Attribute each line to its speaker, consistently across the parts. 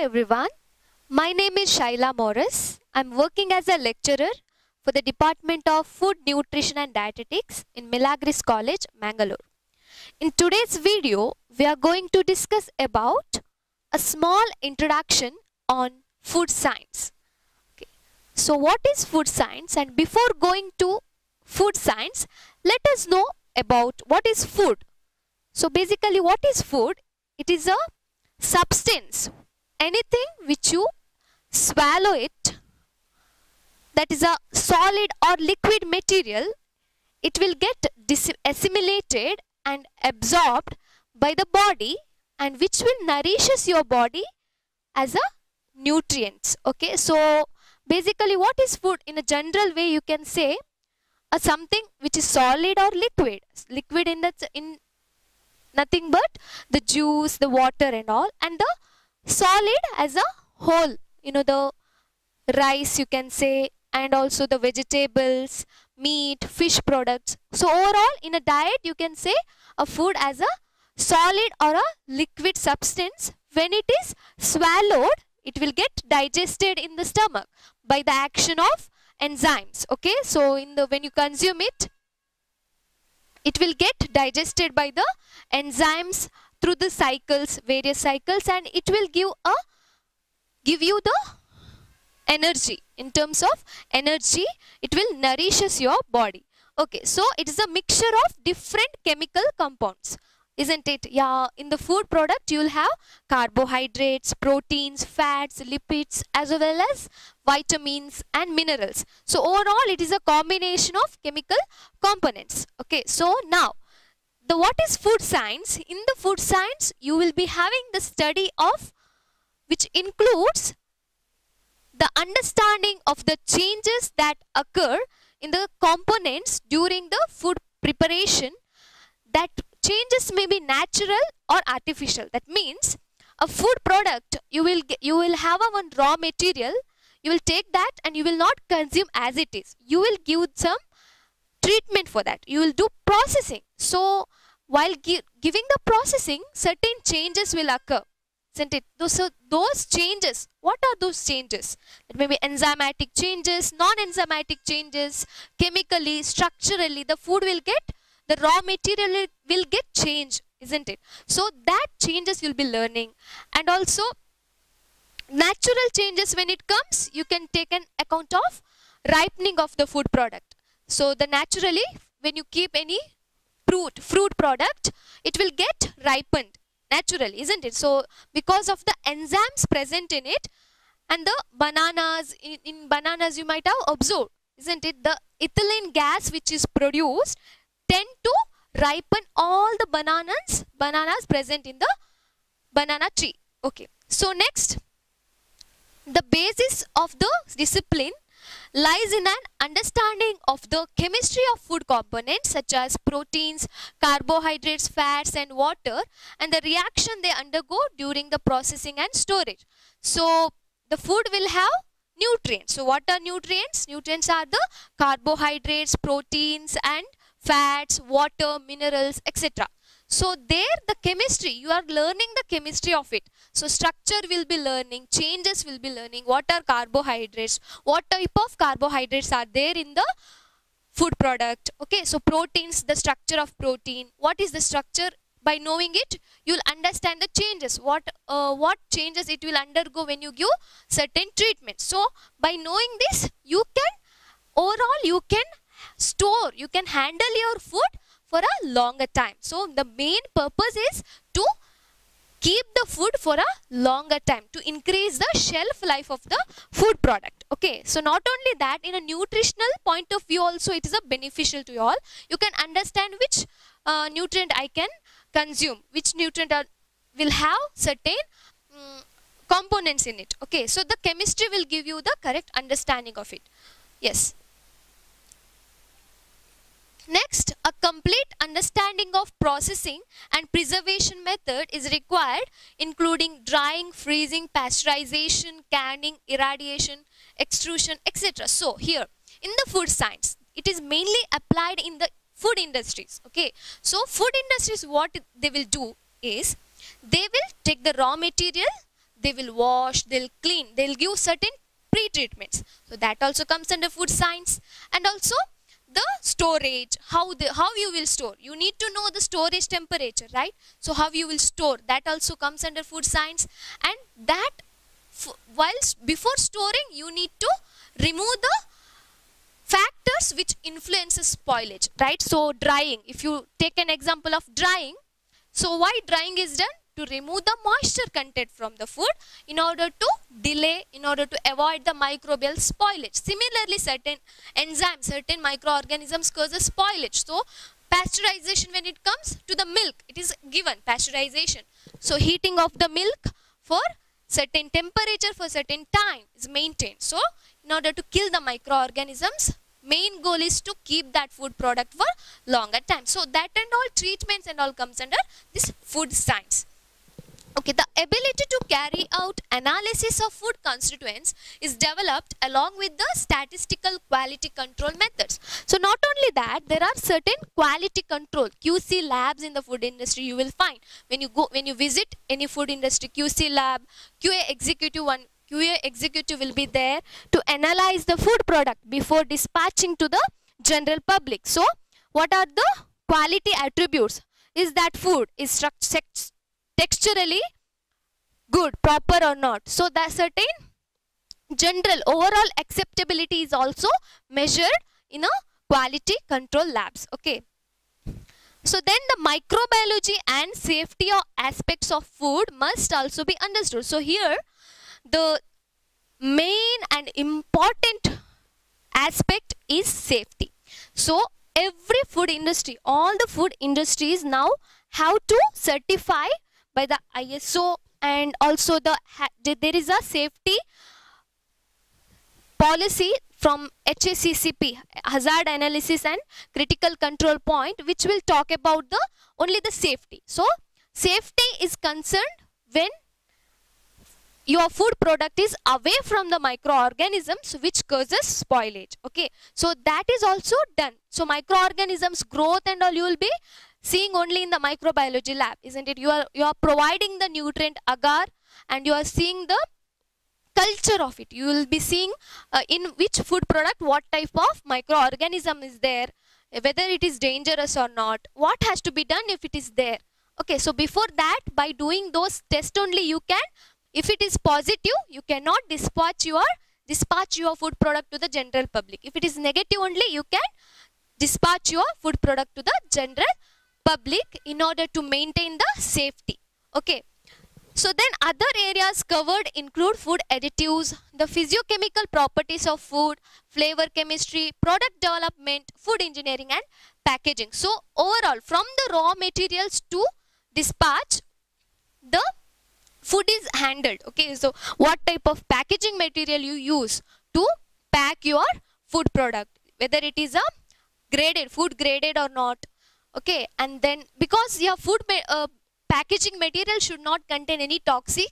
Speaker 1: everyone, my name is Shaila Moras. I'm working as a lecturer for the Department of Food Nutrition and Dietetics in Milagres College, Mangalore. In today's video, we are going to discuss about a small introduction on food science. Okay. So what is food science? And before going to food science, let us know about what is food. So basically what is food? It is a substance, anything which you swallow it, that is a solid or liquid material, it will get assimilated and absorbed by the body and which will nourishes your body as a nutrients. Okay, so basically what is food? In a general way you can say something which is solid or liquid. Liquid in nothing but the juice, the water and all, and the solid as a whole, you know, the rice you can say, and also the vegetables, meat, fish products. So overall in a diet you can say a food as a solid or a liquid substance. When it is swallowed, it will get digested in the stomach by the action of enzymes. Okay, so when you consume it, it will get digested by the enzymes through the cycles, various cycles, and it will give you the energy. In terms of energy, it will nourishes your body. Okay, so it is a mixture of different chemical compounds, isn't it? Yeah, in the food product you will have carbohydrates, proteins, fats, lipids, as well as vitamins and minerals. So overall it is a combination of chemical components. Okay, so now what is food science? In the food science you will be having the study of, which includes the understanding of the changes that occur in the components during the food preparation. That changes may be natural or artificial. That means a food product, you will have a one raw material, you will take that and you will not consume as it is. You will give some treatment for that. You will do processing. So while giving the processing, certain changes will occur, isn't it? Those changes, what are those changes? It may be enzymatic changes, non-enzymatic changes, chemically, structurally, the food will get, the raw material will get changed, isn't it? So that changes you'll be learning. And also natural changes, when it comes, you can take an account of ripening of the food product. So the naturally, when you keep any fruit product, it will get ripened naturally, isn't it? So because of the enzymes present in it, and the bananas, in bananas you might have observed, isn't it, the ethylene gas which is produced tend to ripen all the bananas present in the banana tree. Okay, so next, the basis of the discipline lies in an understanding of the chemistry of food components such as proteins, carbohydrates, fats and water, and the reaction they undergo during the processing and storage. So the food will have nutrients. So what are nutrients? Nutrients are the carbohydrates, proteins and fats, water, minerals, etc. So there the chemistry, you are learning the chemistry of it. So structure will be learning, changes will be learning, what are carbohydrates, what type of carbohydrates are there in the food product. Okay, so proteins, the structure of protein, what is the structure? By knowing it, you will understand the changes, what changes it will undergo when you give certain treatments. So by knowing this, you can, overall you can store, you can handle your food for a longer time. So the main purpose is to keep the food for a longer time, to increase the shelf life of the food product. Okay, so not only that, in a nutritional point of view also it is a beneficial to you all. You can understand which nutrient I can consume, which nutrient will have certain components in it. Okay, so the chemistry will give you the correct understanding of it. Yes. Next, a complete understanding of processing and preservation method is required, including drying, freezing, pasteurization, canning, irradiation, extrusion, etc. So here in the food science, it is mainly applied in the food industries. Okay, so food industries, what they will do is they will take the raw material, they will wash, they'll clean, they'll give certain pre-treatments. So that also comes under food science. And also the storage, how you will store. You need to know the storage temperature, right? So how you will store, that also comes under food science. And that before storing, you need to remove the factors which influences spoilage, right? So drying, if you take an example of drying, so why drying is done? To remove the moisture content from the food in order to delay, in order to avoid the microbial spoilage. Similarly, certain enzymes, certain microorganisms cause a spoilage. So pasteurization, when it comes to the milk, it is given pasteurization. So heating of the milk for certain temperature for certain time is maintained. So in order to kill the microorganisms, main goal is to keep that food product for longer time. So that and all treatments and all comes under this food science. Okay, the ability to carry out analysis of food constituents is developed along with the statistical quality control methods. So not only that, there are certain quality control QC labs in the food industry you will find. When you visit any food industry QC lab, QA executive will be there to analyze the food product before dispatching to the general public. So what are the quality attributes? Is that food is texturally good, proper or not? So that certain general overall acceptability is also measured in a quality control labs. Okay. So then the microbiology and safety aspects of food must also be understood. So here the main and important aspect is safety. So every food industry, all the food industries now have to certify by the ISO, and also there is a safety policy from HACCP, hazard analysis and critical control point, which will talk about only the safety. So safety is concerned when your food product is away from the microorganisms which causes spoilage. Okay, so that is also done. So microorganisms growth and all you will be seeing only in the microbiology lab, isn't it? You are providing the nutrient agar and you are seeing the culture of it. You will be seeing in which food product what type of microorganism is there, whether it is dangerous or not, what has to be done if it is there. Okay, so before that, by doing those tests only you can, if it is positive, you cannot dispatch your food product to the general public. If it is negative only, you can dispatch your food product to the general public in order to maintain the safety. Okay. So then other areas covered include food additives, the physiochemical properties of food, flavor chemistry, product development, food engineering and packaging. So overall, from the raw materials to dispatch, the food is handled. Okay, so what type of packaging material you use to pack your food product, whether it is a food graded or not. Okay, and then because your food packaging material should not contain any toxic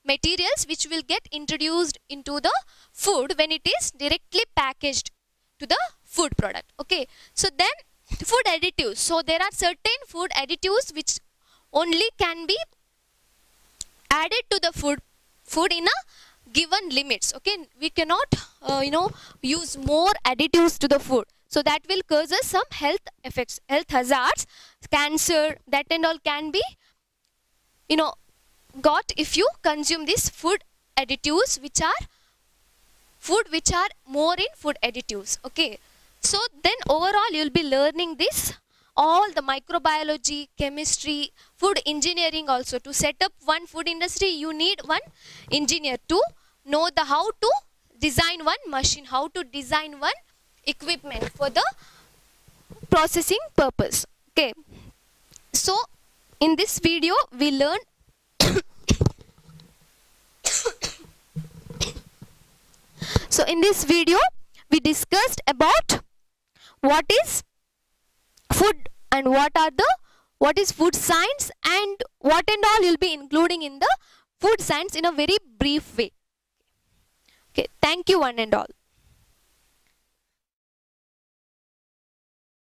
Speaker 1: materials which will get introduced into the food when it is directly packaged to the food product. Okay, so then food additives. So there are certain food additives which only can be added to the food in a given limits. Okay, we cannot use more additives to the food. So that will cause us some health effects, health hazards, cancer, that and all can be got if you consume these food additives which are more in food additives. Okay, so then overall you will be learning this all the microbiology, chemistry, food engineering also. To set up one food industry you need one engineer to know how to design one machine, how to design one equipment for the processing purpose. Okay, so in this video we learned so in this video we discussed about what is food and what is food science and what and all you'll be including in the food science in a very brief way. Okay, thank you one and all.